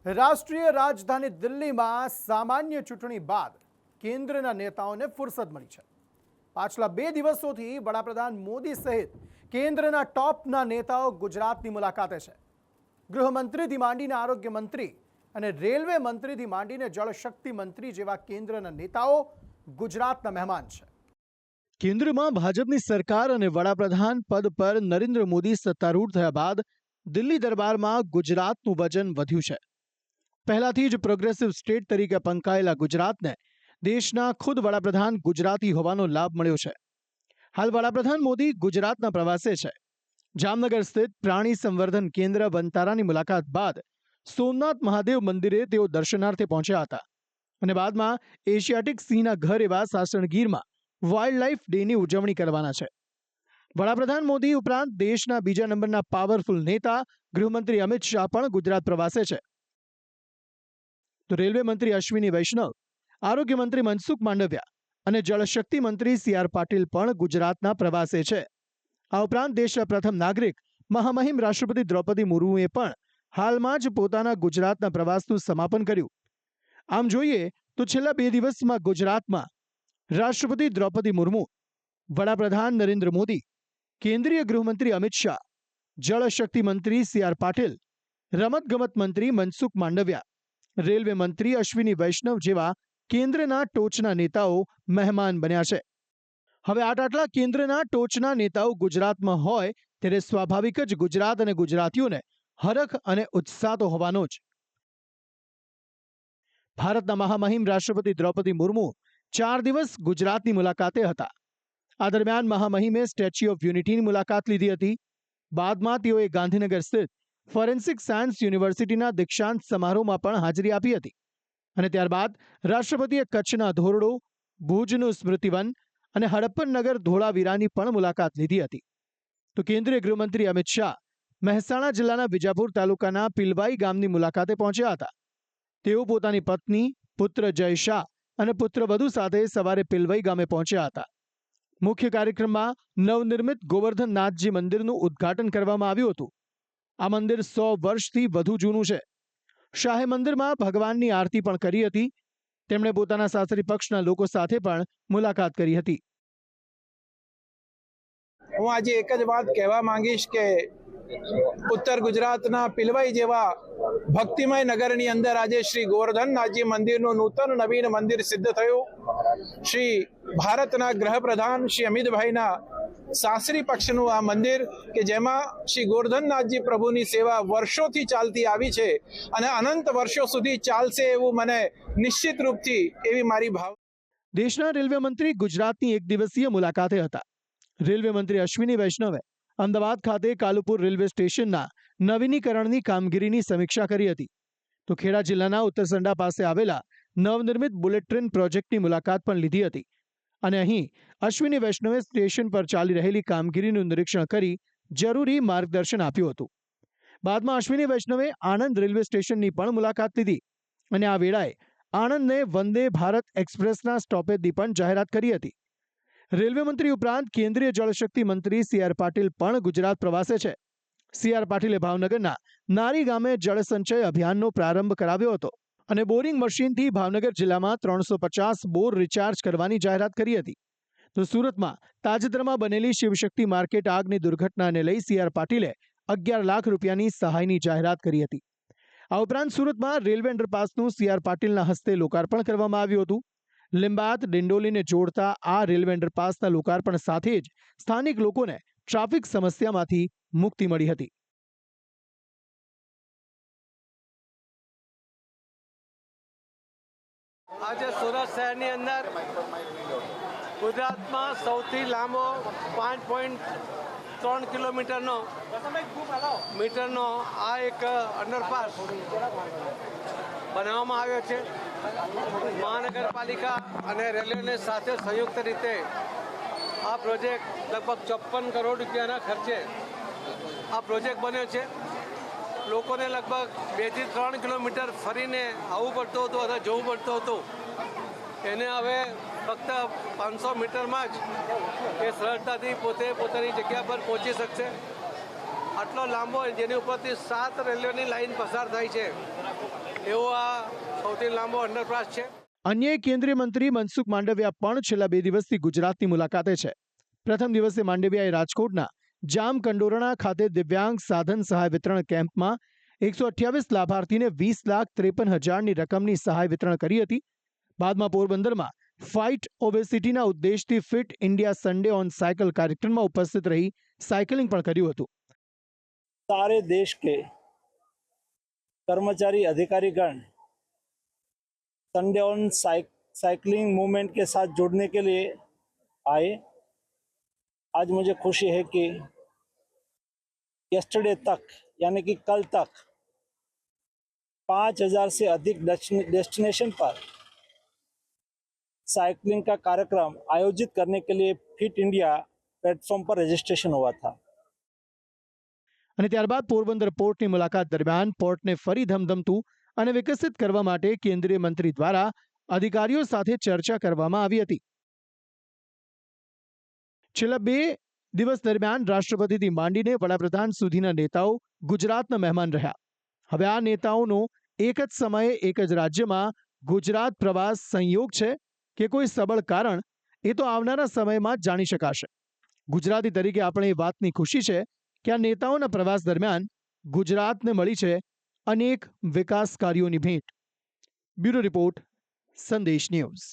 રાષ્ટ્રીય રાજધાની દિલ્હીમાં સામાન્ય ચૂંટણી બાદ કેન્દ્રના નેતાઓને ફુરસદ મળી છે। પાછલા 2 દિવસોથી વડાપ્રધાન મોદી સહિત કેન્દ્રના ટોપના નેતાઓ ગુજરાતની મુલાકાતે છે। ગૃહમંત્રીથી માંડીને આરોગ્ય મંત્રી અને રેલવે મંત્રીથી માંડીને જળશક્તિ મંત્રી જેવા કેન્દ્રના નેતાઓ ગુજરાતના મહેમાન છે। કેન્દ્રમાં ભાજપની સરકાર અને વડાપ્રધાન પદ પર નરેન્દ્ર મોદી સત્તારૂઢ થયા બાદ દિલ્હી દરબારમાં ગુજરાતનું વજન વધ્યું છે। પહેલાથી જ પ્રોગ્રેસિવ સ્ટેટ તરીકે પંકાયેલા ગુજરાતને દેશના ખુદ વડાપ્રધાન ગુજરાતી હોવાનો લાભ મળ્યો છે। હાલ વડાપ્રધાન મોદી ગુજરાતના પ્રવાસે છે। જામનગર સ્થિત પ્રાણી સંવર્ધન કેન્દ્ર વનતારાની મુલાકાત બાદ સોમનાથ મહાદેવ મંદિરે તેઓ દર્શનાર્થે પહોંચ્યા હતા અને બાદમાં એશિયાટિક સિંહના ઘર એવા સાસણગીરમાં વાઇલ્ડ લાઇફ ડેની ઉજવણી કરવાના છે। વડાપ્રધાન મોદી ઉપરાંત દેશના બીજા નંબરના પાવરફુલ નેતા ગૃહમંત્રી અમિત શાહ પણ ગુજરાત પ્રવાસે છે। તો રેલવે મંત્રી અશ્વિની વૈષ્ણવ, આરોગ્ય મંત્રી મનસુખ માંડવિયા અને જળશક્તિ મંત્રી સી.આર. પાટીલ પણ ગુજરાતના પ્રવાસે છે। આ ઉપરાંત દેશના પ્રથમ નાગરિક મહામહિમ રાષ્ટ્રપતિ દ્રૌપદી મુર્મુએ પણ હાલમાં જ પોતાના ગુજરાતના પ્રવાસનું સમાપન કર્યું। આમ જોઈએ તો છેલ્લા 2 દિવસમાં ગુજરાતમાં રાષ્ટ્રપતિ દ્રૌપદી મુર્મુ, વડાપ્રધાન નરેન્દ્ર મોદી, કેન્દ્રીય ગૃહમંત્રી અમિત શાહ, જળશક્તિ મંત્રી સી.આર. પાટીલ, રમતગમત મંત્રી મનસુખ માંડવિયા, રેલવે મંત્રી અશ્વિની વૈષ્ણવ જેવા કેન્દ્રના ટોચના નેતાઓ મહેમાન બન્યા છે। હવે આટલા કેન્દ્રના ટોચના નેતાઓ ગુજરાતમાં હોય ત્યારે સ્વાભાવિક જ ગુજરાત અને ગુજરાતીઓને હરખ અને ઉત્સાહ તો હોવાનો જ। ભારતના મહામહિમ રાષ્ટ્રપતિ દ્રૌપદી મુર્મુ 4 દિવસ ગુજરાતની મુલાકાતે હતા। આ દરમિયાન મહામહિમે સ્ટેચ્યુ ઓફ યુનિટીની મુલાકાત લીધી હતી। બાદમાં તેઓએ ગાંધીનગર સ્થિત ફોરેન્સિક સાયન્સ યુનિવર્સિટીના દીક્ષાંત સમારોહમાં પણ હાજરી આપી હતી અને ત્યારબાદ રાષ્ટ્રપતિએ કચ્છના ધોરડો, ભુજનું સ્મૃતિવન અને હડપ્પન નગર ધોળાવીરાની પણ મુલાકાત લીધી હતી। તો કેન્દ્રીય ગૃહમંત્રી અમિત શાહ મહેસાણા જિલ્લાના વિજાપુર તાલુકાના પિલવાઈ ગામની મુલાકાતે પહોંચ્યા હતા। તેઓ પોતાની પત્ની, પુત્ર જય શાહ અને પુત્રવધુ સાથે સવારે પિલવાઈ ગામે પહોંચ્યા હતા। મુખ્ય કાર્યક્રમમાં નવનિર્મિત ગોવર્ધનનાથજી મંદિરનું ઉદ્ઘાટન કરવામાં આવ્યું હતું। આ મંદિર 100 વર્ષથી વધુ જૂનું છે। શાહે મંદિરમાં ભગવાનની આરતી પણ કરી હતી। તેમણે પોતાના સાસરી પક્ષના લોકો સાથે પણ મુલાકાત કરી હતી। હું આજે એક જ વાત કહેવા માંગીશ કે ઉત્તર ગુજરાતના પિલવાઈ જેવા ભક્તિમય નગરની અંદર આજે શ્રી ગોવર્ધનનાથજી મંદિરનું નૂતન નવીન મંદિર સિદ્ધ થયું। શ્રી ભારતના ગૃહપ્રધાન શ્રી અમિતભાઈના સાસરી પક્ષનું આ મંદિર કે જેમાં શ્રી ગોવર્ધનનાથજી પ્રભુની સેવા વર્ષોથી ચાલતી આવી છે અને અનંત વર્ષો સુધી ચાલશે એવું મને નિશ્ચિત રૂપથી એવી મારી ભાવ। દેશના રેલવે મંત્રી ગુજરાતની 1 દિવસીય મુલાકાતે હતા। રેલવે મંત્રી અશ્વિની વૈષ્ણવે અમદાવાદ ખાતે કાલુપુર રેલવે સ્ટેશનના નવીનીકરણની કામગીરીની સમીક્ષા કરી હતી। તો ખેડા જિલ્લાના ઉત્તરસંડા પાસે આવેલા નવનિર્મિત બુલેટ ટ્રેન પ્રોજેક્ટની મુલાકાત પણ લીધી હતી અને અહીં અશ્વિની વૈષ્ણવે સ્ટેશન પર ચાલી રહેલી કામગીરીનું નિરીક્ષણ કરી જરૂરી માર્ગદર્શન આપ્યું હતું। બાદમાં અશ્વિની વૈષ્ણવે આણંદ રેલવે સ્ટેશનની પણ મુલાકાત લીધી અને આ વેળાએ આણંદને વંદે ભારત એક્સપ્રેસના સ્ટોપેજની પણ જાહેરાત કરી હતી। રેલવે મંત્રી ઉપરાંત કેન્દ્રીય જળશક્તિ મંત્રી સી.આર. પાટીલ પણ ગુજરાત પ્રવાસે છે। સી.આર. પાટીલે ભાવનગરના નારી ગામે જળ સંચય અભિયાનનો પ્રારંભ કરાવ્યો હતો અને બોરિંગ મશીનથી ભાવનગર જિલ્લામાં 350 બોર રિચાર્જ કરવાની જાહેરાત કરી હતી। તો સુરતમાં તાજેતરમાં બનેલી શિવશક્તિ માર્કેટ આગની દુર્ઘટનાને લઈ સી.આર. પાટીલે 11 લાખ રૂપિયાની સહાયની જાહેરાત કરી હતી। આ ઉપરાંત સુરતમાં રેલવે અંડરપાસનું સી.આર. પાટીલના હસ્તે લોકાર્પણ કરવામાં આવ્યું હતું। લિંબાયત ડિંડોલીને જોડતા આ રેલવે અંડરપાસના લોકાર્પણ સાથે જ સ્થાનિક લોકોને ટ્રાફિક સમસ્યામાંથી મુક્તિ મળી હતી। આજે સુરત શહેરની અંદર ગુજરાતમાં સૌથી લાંબો 5.3 કિલોમીટરનો આ એક અંડરપાસ બનાવવામાં આવ્યો છે। મહાનગરપાલિકા અને રેલવેને સાથે સંયુક્ત રીતે આ પ્રોજેક્ટ લગભગ 54 કરોડ રૂપિયાના ખર્ચે આ પ્રોજેક્ટ બન્યો છે। લોકોને લગભગ 2 થી 3 કિલોમીટર ફરીને આવવું પડતું હતું અથવા જવું પડતું હતું, એને હવે ફક્ત 500 મીટરમાં જ એ સરળતાથી પોતાની જગ્યા પર પહોંચી શકશે। આટલો લાંબો જેની ઉપરથી 7 રેલવેની લાઇન પસાર થાય છે એવો આ સૌથી લાંબો અંડરપાસ છે. અન્ય એક કેન્દ્રીય મંત્રી મનસુખ માંડવિયા પણ છેલ્લા 2 દિવસથી ગુજરાતની મુલાકાતે છે. પ્રથમ દિવસે માંડવિયાએ રાજકોટના જામકંડોરણા ખાતે દિવ્યાંગ સાધન સહાય વિતરણ કેમ્પમાં 128 લાભાર્થીને 20,53,000ની રકમની સહાય વિતરણ કરી હતી. બાદમાં પોરબંદરમાં ફાઇટ ઓબેસિટીના ઉદ્દેશથી fit India Sunday on cycle કાર્યક્રમમાં ઉપસ્થિત રહી સાયકલિંગ પણ કર્યું હતું. सारे देश के कर्मचारी अधिकारीगण संडे ऑन साइकिलिंग मूवमेंट के साथ जुड़ने के लिए आए. आज मुझे खुशी है कि यस्टरडे तक यानी कि कल तक 5,000 से अधिक डेस्टिनेशन पर साइकिलिंग का कार्यक्रम आयोजित करने के लिए फिट इंडिया प्लेटफॉर्म पर रजिस्ट्रेशन हुआ था. અને ત્યારબાદ પોરબંદર પોર્ટની મુલાકાત દરમિયાન પોર્ટને ફરી ધમધમતું અને વિકસિત કરવા માટે કેન્દ્રીય મંત્રી દ્વારા અધિકારીઓ સાથે ચર્ચા કરવામાં આવી હતી. છેલ્લા 2 દિવસ દરમિયાન રાષ્ટ્રપતિથી માંડીને વડાપ્રધાન સુધીના નેતાઓ ગુજરાતના મહેમાન રહ્યા. હવે આ નેતાઓનો એક જ સમયે એક જ રાજ્યમાં ગુજરાત પ્રવાસ સંયોગ છે કે કોઈ સબળ કારણ, એ તો આવનારા સમયમાં જ જાણી શકાશે. ગુજરાતી તરીકે આપણે એ વાતની ખુશી છે કે આ નેતાઓના પ્રવાસ દરમિયાન ગુજરાતને મળી છે અનેક વિકાસ કાર્યોની ભેટ. બ્યુરો રિપોર્ટ, સંદેશ ન્યૂઝ.